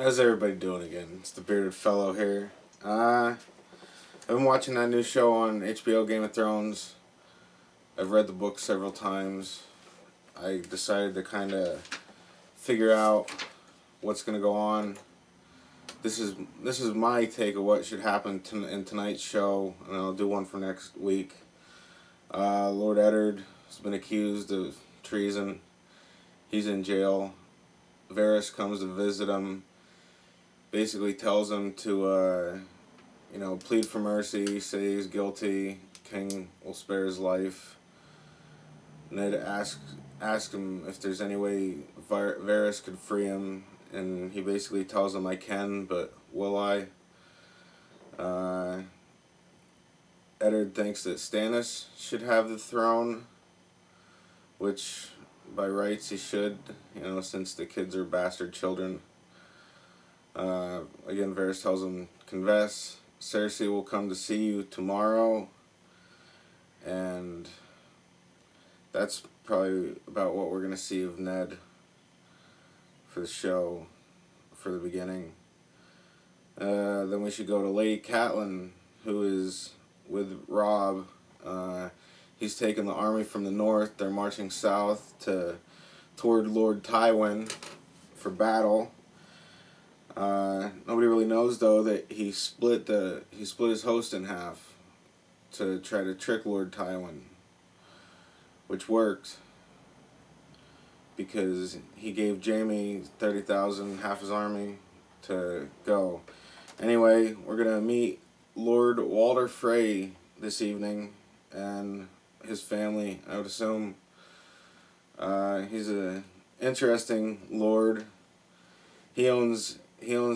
How's everybody doing again? It's the Bearded Fellow here. I've been watching that new show on HBO, Game of Thrones. I've read the book several times. I decided to kind of figure out what's going to go on. This is my take of what should happen in tonight's show, and I'll do one for next week. Lord Eddard has been accused of treason. He's in jail. Varys comes to visit him. Basically tells him to, plead for mercy, say he's guilty. King will spare his life. Ned asks him if there's any way Varys could free him, and he basically tells him, I can, but will I? Eddard thinks that Stannis should have the throne, which by rights he should, since the kids are bastard children. Again, Varys tells him, confess. Cersei will come to see you tomorrow. And that's probably about what we're going to see of Ned for the show, for the beginning. Then we should go to Lady Catelyn, who is with Robb. He's taken the army from the north. They're marching south toward Lord Tywin for battle. Nobody really knows though that he split his host in half to try to trick Lord Tywin, which worked because he gave Jaime 30,000, half his army, to go. Anyway, we're gonna meet Lord Walder Frey this evening and his family. I would assume he's an interesting lord. He owns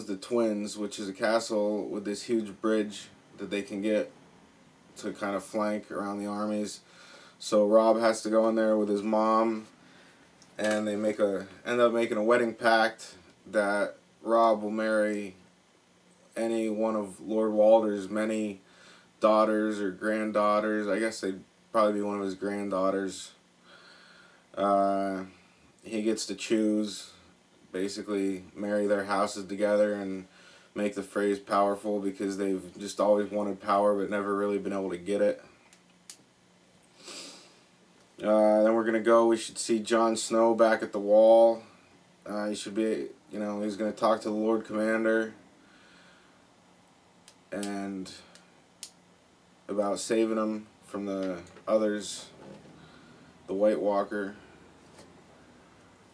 the Twins, which is a castle with this huge bridge that they can get to kind of flank around the armies. So Robb has to go in there with his mom, and they end up making a wedding pact that Robb will marry any one of Lord Walder's many daughters or granddaughters. I guess they'd probably be one of his granddaughters. He gets to choose. Basically marry their houses together and make the Freys powerful because they've just always wanted power but never really been able to get it. Then we're going to we should see Jon Snow back at the Wall. He should be, he's going to talk to the Lord Commander and about saving him from the others, the White Walker.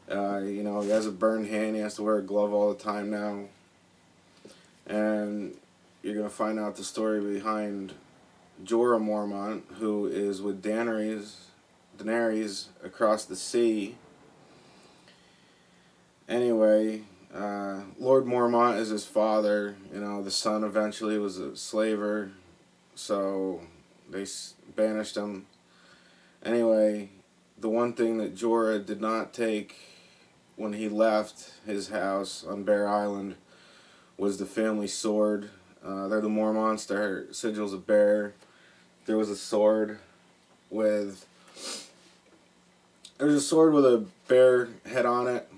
He has a burned hand. He has to wear a glove all the time now. And you're going to find out the story behind Jorah Mormont, who is with Daenerys across the sea. Anyway, Lord Mormont is his father. The son eventually was a slaver, so they banished him. Anyway, the one thing that Jorah did not take when he left his house on Bear Island was the family sword. They're the Mormonts. Their sigil's a bear. There was a sword with a bear head on it.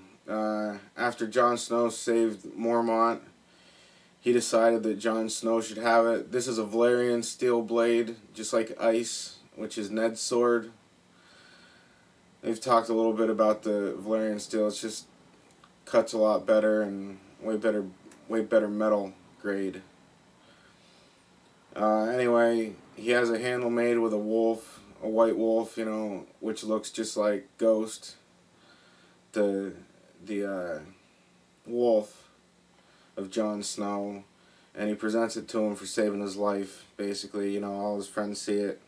After Jon Snow saved Mormont, he decided that Jon Snow should have it. This is a Valyrian steel blade, just like Ice, which is Ned's sword. They've talked a little bit about the Valyrian steel. It's just cuts a lot better and way better metal grade. Anyway, he has a handle made with a wolf, a white wolf, which looks just like Ghost, the wolf of Jon Snow, and he presents it to him for saving his life. Basically, all his friends see it.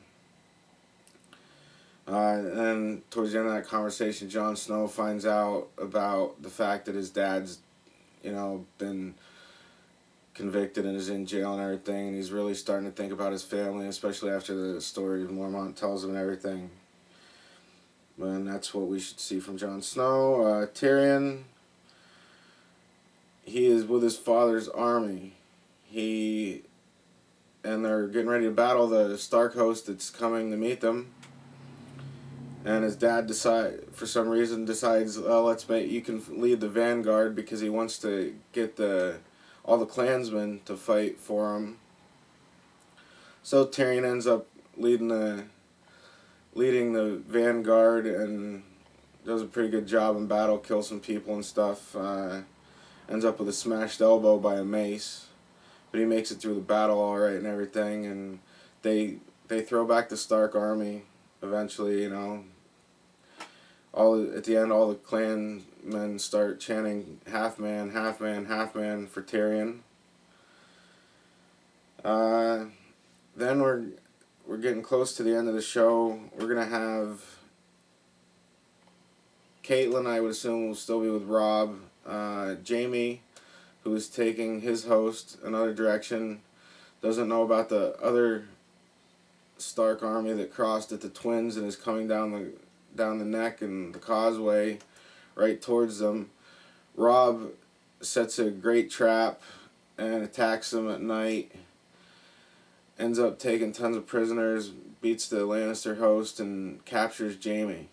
And then towards the end of that conversation, Jon Snow finds out about the fact that his dad's, been convicted and is in jail and everything, and he's really starting to think about his family, especially after the story Mormont tells him and everything. And that's what we should see from Jon Snow. Tyrion, he is with his father's army. And they're getting ready to battle the Stark host that's coming to meet them. and his dad for some reason decides, you can lead the vanguard, because he wants to get all the clansmen to fight for him. So Tyrion ends up leading the vanguard and does a pretty good job in battle, kills some people and stuff. Ends up with a smashed elbow by a mace, but he makes it through the battle all right and everything. And they throw back the Stark army eventually. You know, at the end, all the clanmen start chanting "half man, half man, half man" for Tyrion. Then we're getting close to the end of the show. We're gonna have Caitlyn, I would assume, will still be with Robb. Jaime, who is taking his host another direction, doesn't know about the other Stark army that crossed at the Twins and is coming down the neck and the causeway right towards them. Robb sets a great trap and attacks them at night. Ends up taking tons of prisoners, beats the Lannister host, and captures Jaime.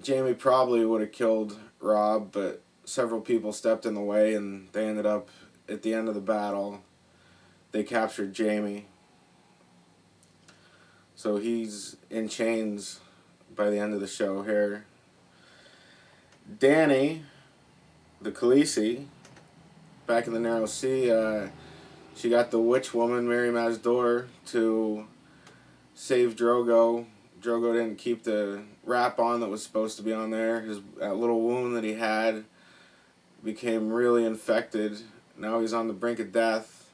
Jaime probably would have killed Robb, but several people stepped in the way, and they ended up, at the end of the battle, they captured Jaime. So he's in chains by the end of the show here. Dany, the Khaleesi, back in the Narrow Sea, she got the witch woman, Mary Maz Dor, to save Drogo. Drogo didn't keep the wrap on that was supposed to be on there. That little wound that he had became really infected. Now he's on the brink of death.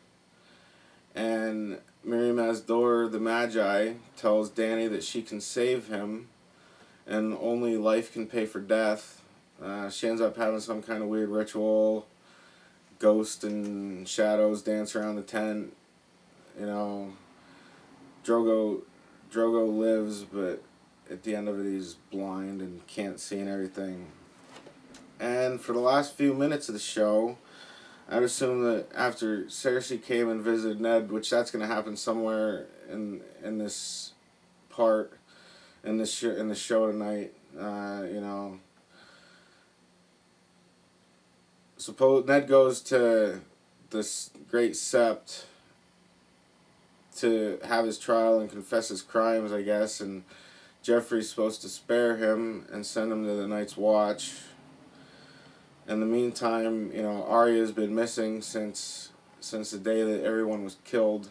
And Mary Maz Dor, the Magi, tells Dany that she can save him, and only life can pay for death. She ends up having some kind of weird ritual. Ghosts and shadows dance around the tent. You know, Drogo lives, but at the end of it he's blind and can't see and everything. And for the last few minutes of the show, I'd assume that after Cersei came and visited Ned, which that's going to happen somewhere in this part, in the show tonight, you know. Suppose Ned goes to this Great Sept to have his trial and confess his crimes, I guess, and Joffrey's supposed to spare him and send him to the Night's Watch. In the meantime, you know, Arya's been missing since the day that everyone was killed,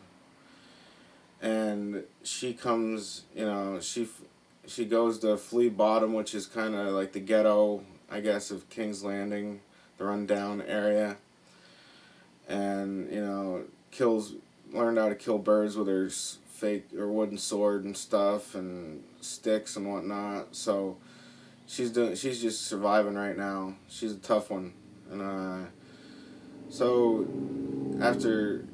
and she comes, you know, she goes to Flea Bottom, which is kind of like the ghetto, I guess, of King's Landing, the rundown area, and, you know, learned how to kill birds with her fake or wooden sword and stuff and sticks and whatnot. So she's just surviving right now. She's a tough one. And so after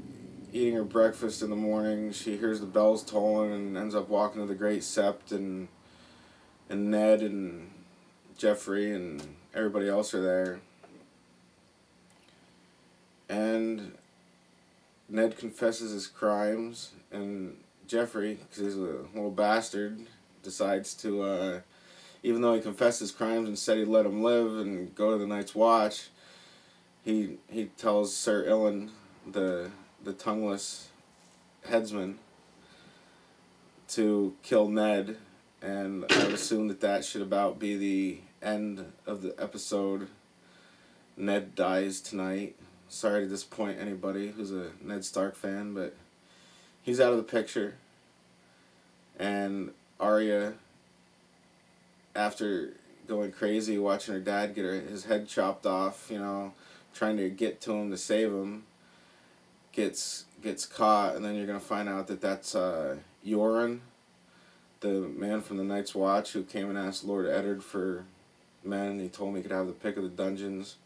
eating her breakfast in the morning, she hears the bells tolling and ends up walking to the Great Sept, and Ned and Joffrey and everybody else are there. And Ned confesses his crimes, and Joffrey, because he's a little bastard, decides to, even though he confessed his crimes and said he'd let him live and go to the Night's Watch, he tells Sir Ilyn, the tongueless headsman, to kill Ned, and I would assume that should about be the end of the episode. Ned dies tonight. Sorry to disappoint anybody who's a Ned Stark fan, but he's out of the picture. And Arya, after going crazy watching her dad get his head chopped off, you know, trying to get to him to save him, gets caught, and then you're going to find out that that's Yoren, the man from the Night's Watch, who came and asked Lord Eddard for men, and he told me he could have the pick of the dungeons.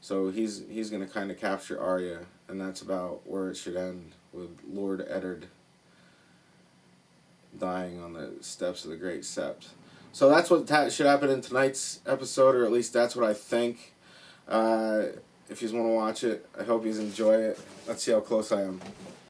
So he's going to kind of capture Arya, and that's about where it should end, with Lord Eddard dying on the steps of the Great Sept. So that's what should happen in tonight's episode, or at least that's what I think. If you want to watch it, I hope you enjoy it. Let's see how close I am.